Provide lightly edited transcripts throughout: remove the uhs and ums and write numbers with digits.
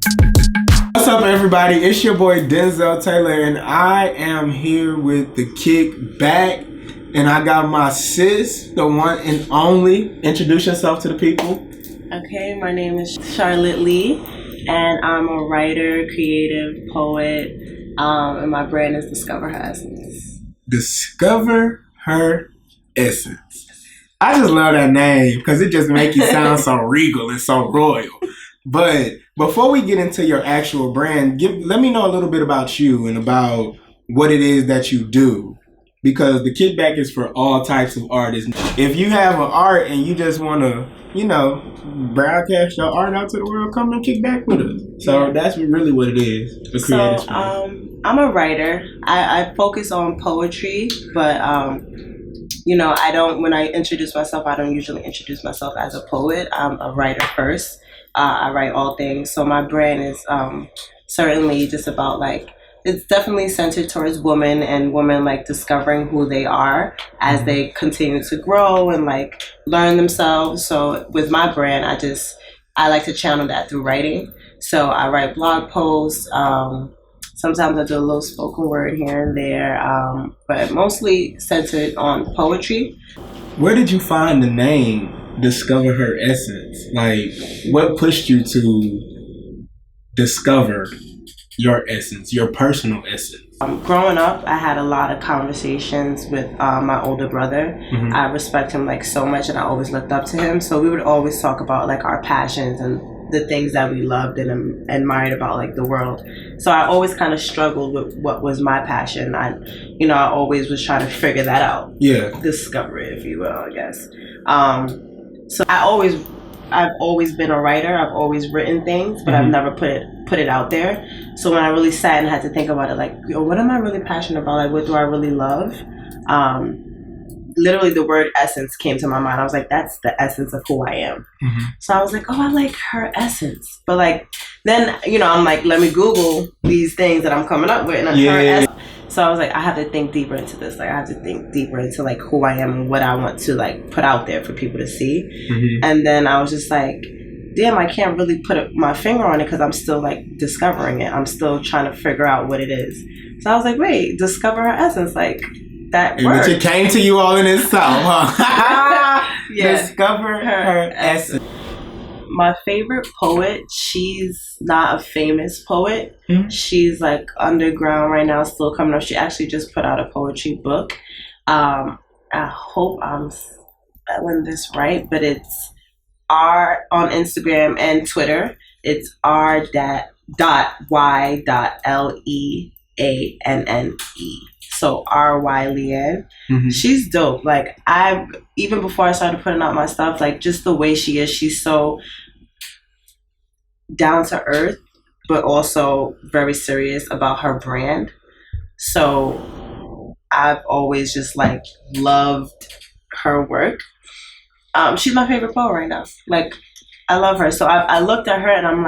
What's up, everybody? It's your boy Denzel Taylor, and I am here with the Kick Back. And I got my sis, the one and only. Introduce yourself to the people. Okay, my name is Charlotte Lee, and I'm a writer, creative, poet, and my brand is Discover Her Essence. Discover Her Essence. I just love that name because it just makes you sound so regal and so royal. But before we get into your actual brand, let me know a little bit about you and about what it is that you do. Because the kickback is for all types of artists. If you have an art and you just want to, broadcast your art out to the world, come and kick back with us. So that's really what it is. The creative space. I'm a writer. I focus on poetry, but I don't. When I introduce myself, I don't usually introduce myself as a poet. I'm a writer first. I write all things. So my brand is certainly just about it's definitely centered towards women and women discovering who they are as they continue to grow and learn themselves. So with my brand, I like to channel that through writing. So I write blog posts. Sometimes I do a little spoken word here and there, but mostly centered on poetry. Where did you find the name Discover Her Essence? What pushed you to discover your essence, your personal essence? Growing up, I had a lot of conversations with my older brother. Mm-hmm. I respect him so much, and I always looked up to him. So we would always talk about our passions and the things that we loved and admired about the world. So I always kind of struggled with what was my passion. I always was trying to figure that out. Yeah, discover it, if you will, I guess. So I've always been a writer. I've always written things, but I've never put it out there. So when I really sat and had to think about it, what am I really passionate about? What do I really love? Literally the word essence came to my mind. I was that's the essence of who I am. Mm-hmm. So I was I like her essence. But then, I'm let me Google these things that I'm coming up with. And her essence. So I was I have to think deeper into this. I have to think deeper into who I am and what I want to put out there for people to see. Mm-hmm. And then I was just damn, I can't really put my finger on it because I'm still discovering it. I'm still trying to figure out what it is. So I was wait, discover her essence, that word. It came to you all in itself, huh? Yeah. Discover her essence. My favorite poet, she's not a famous poet. Mm-hmm. She's underground right now, still coming up. She actually just put out a poetry book. I hope I'm spelling this right, but it's R on Instagram and Twitter. It's R.Y.Leanne. So R.Y. Leanne. Mm-hmm. She's dope. Even before I started putting out my stuff, just the way she is, she's so down to earth, but also very serious about her brand. So I've always just loved her work. She's my favorite poet right now. I love her. So I looked at her and I'm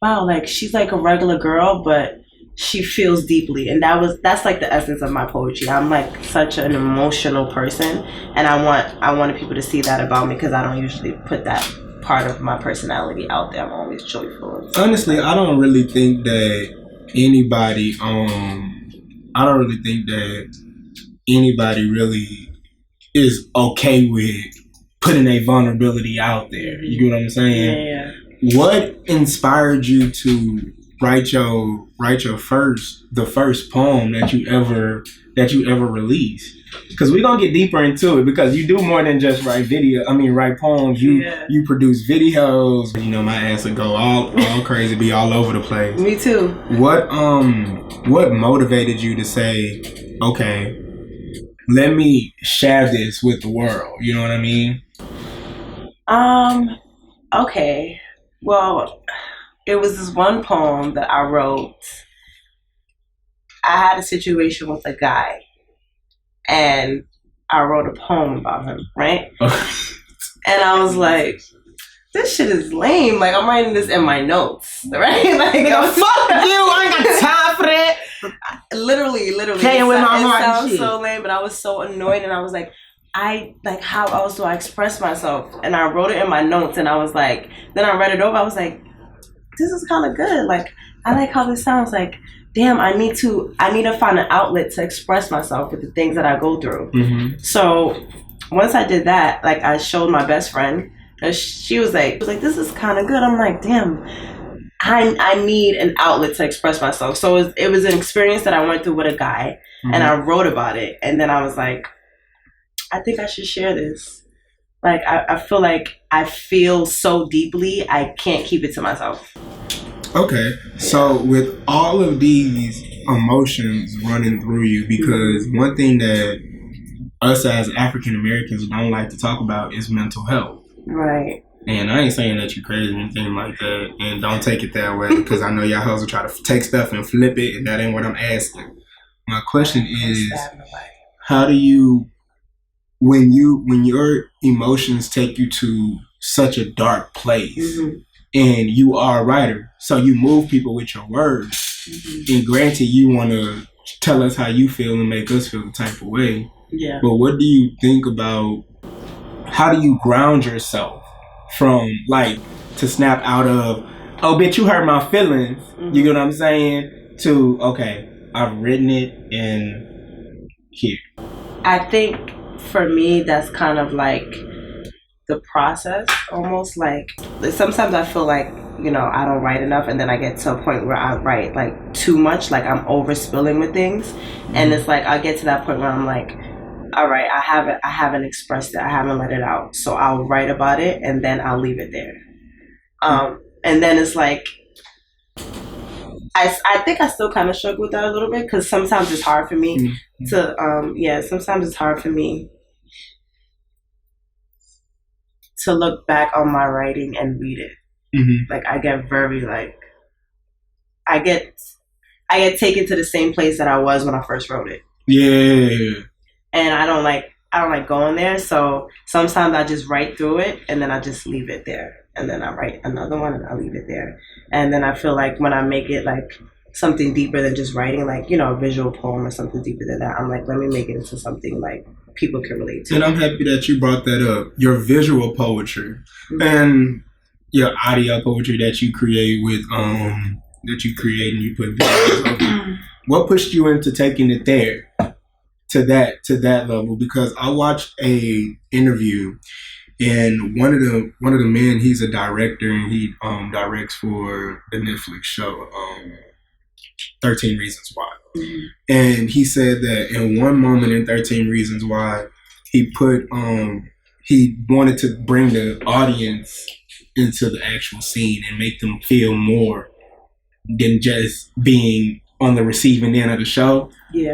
wow, she's a regular girl, but she feels deeply, and that's the essence of my poetry. I'm such an emotional person, and I wanted people to see that about me because I don't usually put that part of my personality out there. I'm always joyful. Honestly, I don't really think that anybody really is okay with putting a vulnerability out there. You get what I'm saying? Yeah. What inspired you to write the first poem that you ever released? Because we're gonna get deeper into it, because you do more than just write poems. You produce videos. My ass would go all crazy, be all over the place. Me too. What motivated you to say, okay, let me share this with the world? You know what I mean? Okay. Well, it was this one poem that I wrote. I had a situation with a guy, and I wrote a poem about him, right? And I was this shit is lame. I'm writing this in my notes, right? Fuck you, I ain't got time for that. Literally. Playing with my heart. It sounds so lame, but I was so annoyed, and I was how else do I express myself? And I wrote it in my notes, and I was then I read it over, I was this is kind of good. Like, I like how this sounds. Like, damn, I need to find an outlet to express myself with the things that I go through. Mm-hmm. So once I did that, like, I showed my best friend, and she was like, this is kind of good. I'm like, damn, I need an outlet to express myself. So it was an experience that I went through with a guy, mm-hmm. and I wrote about it. And then I was like, I think I should share this. Like, I feel like I feel so deeply, I can't keep it to myself. Okay. So with all of these emotions running through you, because one thing that us as African Americans don't like to talk about is mental health. Right. And I ain't saying that you're crazy or anything like that, and don't take it that way, because I know y'all hoes will try to take stuff and flip it, and that ain't what I'm asking. My question is, how do you, when your emotions take you to such a dark place, mm-hmm. and you are a writer, so you move people with your words, mm-hmm. and granted you want to tell us how you feel and make us feel the type of way, yeah. But what do you think about, how do you ground yourself from, like, to snap out of, oh, bitch, you hurt my feelings, mm-hmm. you get what I'm saying, to, okay, I've written it and here. I think for me, that's kind of like the process, almost. Like, sometimes I feel like, you know, I don't write enough, and then I get to a point where I write like too much, like I'm overspilling with things, mm-hmm. and it's like I get to that point where I'm like, all right, I haven't expressed it, I haven't let it out, so I'll write about it and then I'll leave it there. And then it's like, I think I still kind of struggle with that a little bit, because sometimes it's hard for me to sometimes it's hard for me to look back on my writing and read it. Mm-hmm. Like, I get very, like, I get taken to the same place that I was when I first wrote it. Yeah. And I don't like going there, so sometimes I just write through it and then I just leave it there, and then I write another one and I leave it there. And then I feel like when I make it like something deeper than just writing, like, you know, a visual poem or something deeper than that, I'm like, let me make it into something like people can relate to. And I'm happy that you brought that up. Your visual poetry, mm-hmm. and your audio poetry that you create with and you put videos. What pushed you into taking it there? To that level, because I watched a interview, and one of the men, he's a director, and he directs for the Netflix show 13 Reasons Why. Mm-hmm. And he said that in one moment in 13 Reasons Why, he wanted to bring the audience into the actual scene and make them feel more than just being on the receiving end of the show,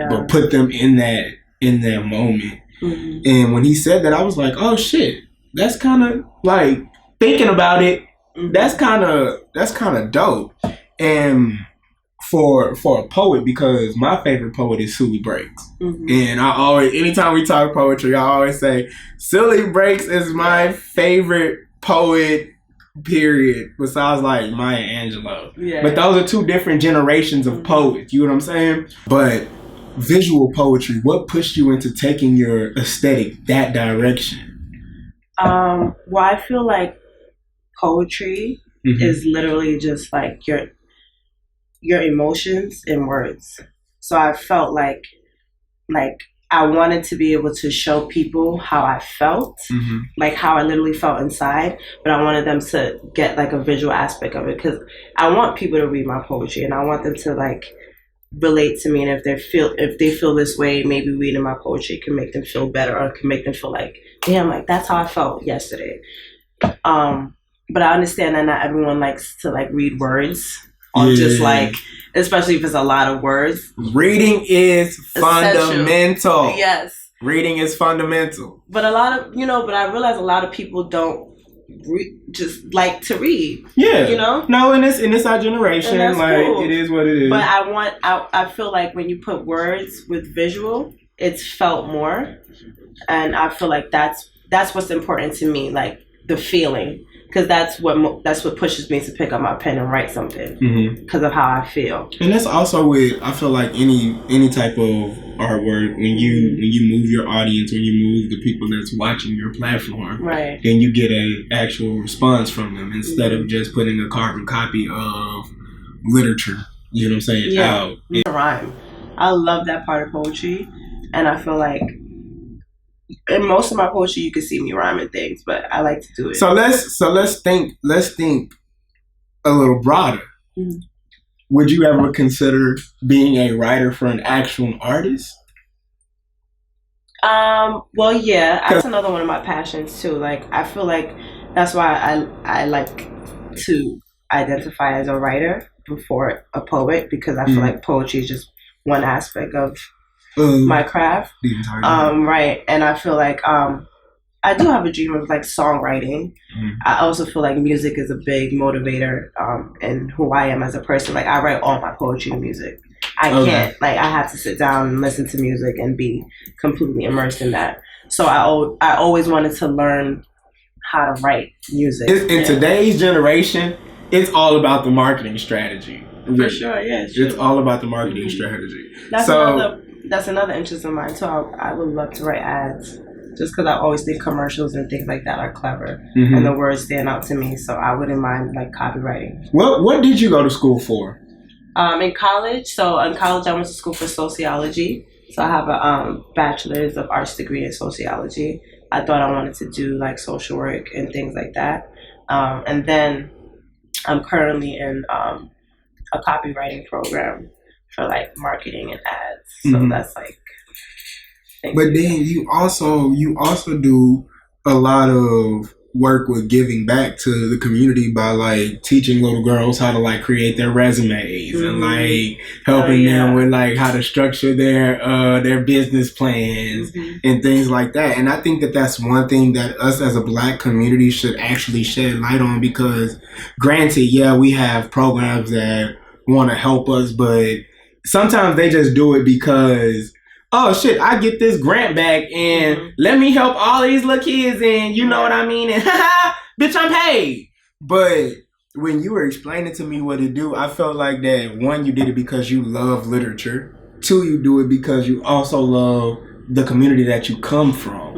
but put them in that moment. Mm-hmm. And when he said that, I was like, oh shit, that's kind of like, thinking about it, mm-hmm. that's kind of dope. And for a poet, because my favorite poet is Silly Breaks, mm-hmm. and I always, anytime we talk poetry, I always say Silly Breaks is my favorite poet, period, besides like Maya Angelou. Yeah. But those are two different generations of mm-hmm. poets, you know what I'm saying? But visual poetry, what pushed you into taking your aesthetic that direction? Well, I feel like poetry mm-hmm. is literally just like your emotions in words. So I felt like I wanted to be able to show people how I felt, mm-hmm. like how I literally felt inside, but I wanted them to get like a visual aspect of it, because I want people to read my poetry and I want them to like relate to me, and if they feel this way, maybe reading my poetry can make them feel better, or can make them feel like, damn, like that's how I felt yesterday. But I understand that not everyone likes to like read words, or just like, especially if it's a lot of words. Reading is fundamental. Yes. Reading is fundamental. But I realize a lot of people don't just like to read. Yeah. You know? No, and it's our generation. Like, cool. It is what it is. But I feel like when you put words with visual, it's felt more. And I feel like that's what's important to me, like the feeling. because that's what pushes me to pick up my pen and write something because of how I feel. And that's also with, I feel like any type of artwork, when you move your audience, when you move the people that's watching your platform, right, then you get a actual response from them instead of just putting a carbon copy of literature. You know what I'm saying? Yeah, out. Rhyme. I love that part of poetry, and I feel like in most of my poetry you can see me rhyming things, but I like to do it. So let's think a little broader. Mm-hmm. Would you ever consider being a writer for an actual artist? Well, yeah, that's another one of my passions too. Like, I feel like that's why I like to identify as a writer before a poet, because I feel like poetry is just one aspect of my craft. Right. And I feel like I do have a dream of like songwriting. I also feel like music is a big motivator in who I am as a person. Like, I write all my poetry and music. I can't, like, I have to sit down and listen to music and be completely immersed in that. So I always wanted to learn how to write music. In today's generation, it's all about the marketing strategy. For sure, yeah. It's all about the marketing strategy. That's another interest of mine too. I would love to write ads, just because I always think commercials and things like that are clever, and the words stand out to me. So I wouldn't mind like copywriting. What did you go to school for? In college I went to school for sociology. So I have a bachelor's of arts degree in sociology. I thought I wanted to do like social work and things like that. And then I'm currently in a copywriting program for like marketing and ads. So that's like. But then you also do a lot of work with giving back to the community by like teaching little girls how to like create their resumes and like helping them with like how to structure their business plans and things like that. And I think that that's one thing that us as a Black community should actually shed light on, because granted, yeah, we have programs that want to help us, but sometimes they just do it because, oh shit, I get this grant back and let me help all these little kids, and you know what I mean? And bitch, I'm paid. But when you were explaining to me what to do, I felt like that, one, you did it because you love literature. Two, you do it because you also love the community that you come from.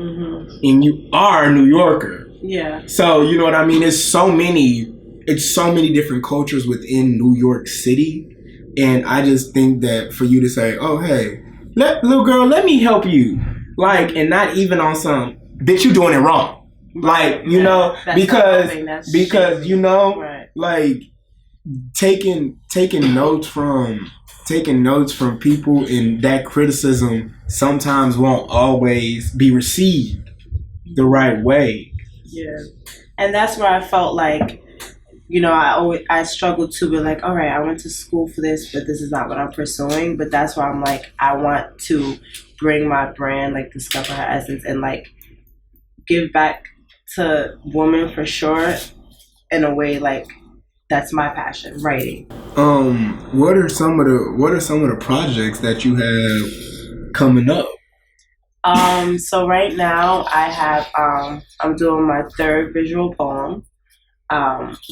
And you are a New Yorker. Yeah. So you know what I mean? It's so many different cultures within New York City. And I just think that for you to say, oh hey, little girl, let me help you. Like, and not even on some, bitch, you doing it wrong. Like, you know, because you know, like taking notes from people, and that criticism sometimes won't always be received the right way. Yeah. And that's where I felt like, you know, I struggled to be like, all right, I went to school for this, but this is not what I'm pursuing. But that's why I'm like, I want to bring my brand, like discover her essence, and like give back to women for sure, in a way like that's my passion, writing. What are some of the projects that you have coming up? So right now I have I'm doing my third visual poem.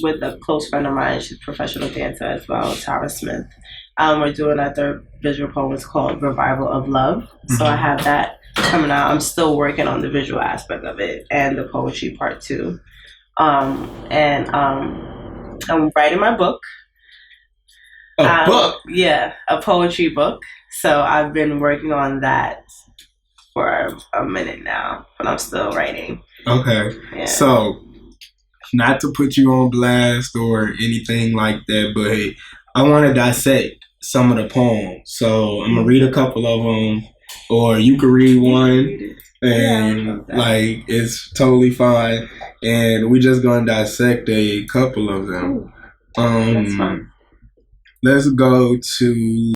With a close friend of mine. She's a professional dancer as well, Tara Smith. We're doing our third visual poem. It's called Revival of Love. So I have that coming out. I'm still working on the visual aspect of it and the poetry part too. And I'm writing my book. A book? Yeah, a poetry book. So I've been working on that for a minute now, but I'm still writing. Okay. Yeah. So, not to put you on blast or anything like that, but I want to dissect some of the poems. So I'm going to read a couple of them, or you can read one, and like, it's totally fine. And we're just going to dissect a couple of them. That's fun. Let's go to...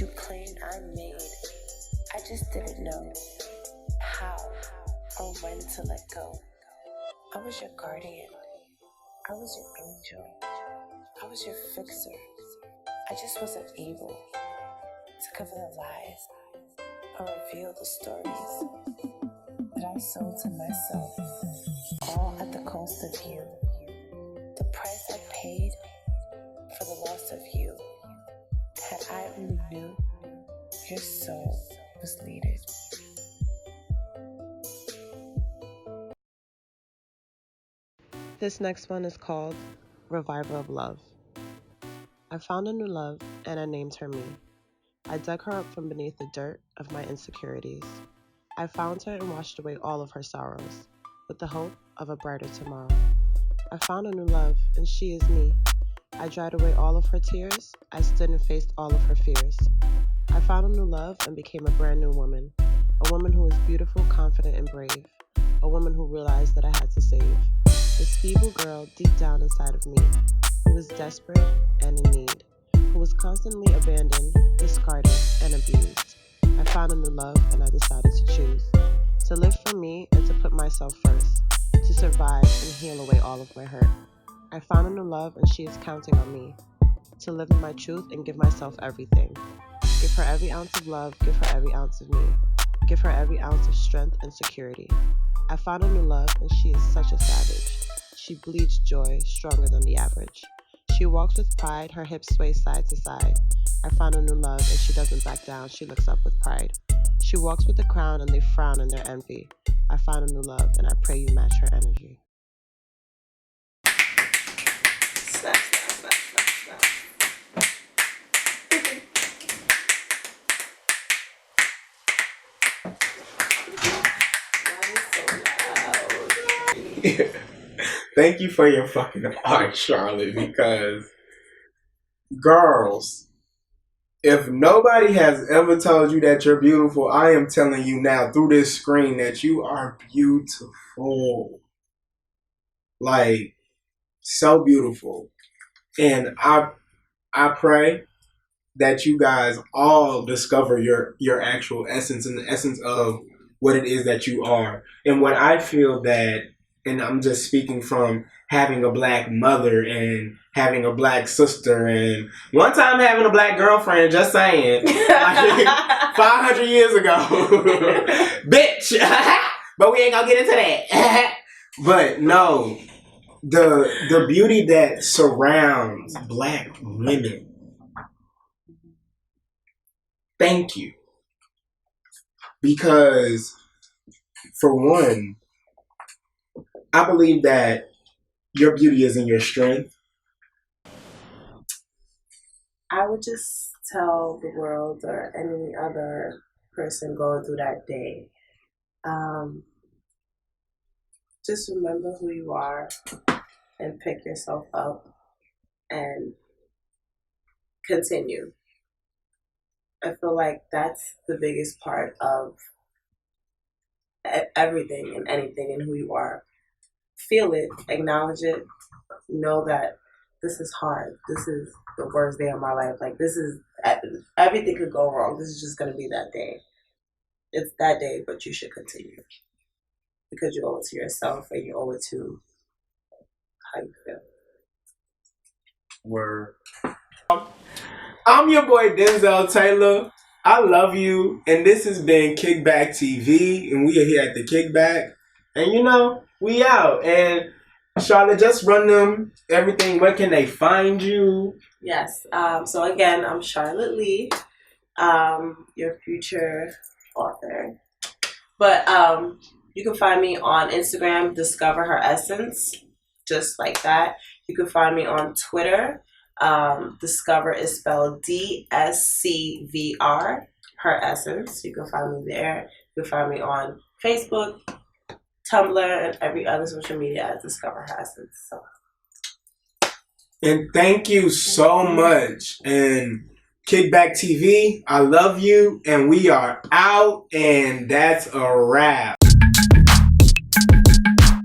you claim I made. I just didn't know how or when to let go. I was your guardian. I was your angel. I was your fixer. I just wasn't able to cover the lies or reveal the stories that I sold to myself, all at the cost of you. The price I paid for the loss of you. Had I only knew your soul was needed. This next one is called Revival of Love. I found a new love and I named her me. I dug her up from beneath the dirt of my insecurities. I found her and washed away all of her sorrows with the hope of a brighter tomorrow. I found a new love and she is me. I dried away all of her tears. I stood and faced all of her fears. I found a new love and became a brand new woman. A woman who was beautiful, confident, and brave. A woman who realized that I had to save. This feeble girl deep down inside of me, who was desperate and in need, who was constantly abandoned, discarded, and abused. I found a new love and I decided to choose. To live for me and to put myself first. To survive and heal away all of my hurt. I found a new love and she is counting on me. To live in my truth and give myself everything. Give her every ounce of love, give her every ounce of me. Give her every ounce of strength and security. I found a new love and she is such a savage. She bleeds joy, stronger than the average. She walks with pride, her hips sway side to side. I found a new love and she doesn't back down, she looks up with pride. She walks with a crown and they frown in their envy. I found a new love and I pray you match her energy. Thank you for your fucking art, Charlotte, because girls, if nobody has ever told you that you're beautiful, I am telling you now through this screen that you are beautiful. Like, so beautiful. And I pray that you guys all discover your actual essence and the essence of what it is that you are. And what I feel that, and I'm just speaking from having a black mother and having a black sister and one time having a black girlfriend, just saying, like 500 years ago. Bitch! But we ain't gonna get into that. But no, the beauty that surrounds black women. Thank you. Because, for one, I believe that your beauty is in your strength. I would just tell the world or any other person going through that day, just remember who you are and pick yourself up and continue. I feel like that's the biggest part of everything and anything and who you are. Feel it, acknowledge it, know that this is hard. This is the worst day of my life. Like, this is, everything could go wrong. This is just going to be that day. It's that day, but you should continue. Because you owe it to yourself and you owe it to how you feel. Word. I'm your boy Denzel Taylor. I love you. And this has been Kickback TV. And we are here at the Kickback. And you know, we out. And Charlotte, just run them everything. Where can they find you? Yes. So again, I'm Charlotte Lee, your future author. But you can find me on Instagram, Discover Her Essence, just like that. You can find me on Twitter. Discover is spelled DSCVR, Her Essence. You can find me there. You can find me on Facebook, Tumblr, and every other social media as Discover Her Essence. So. And thank you so much. And Kickback TV, I love you. And we are out. And that's a wrap.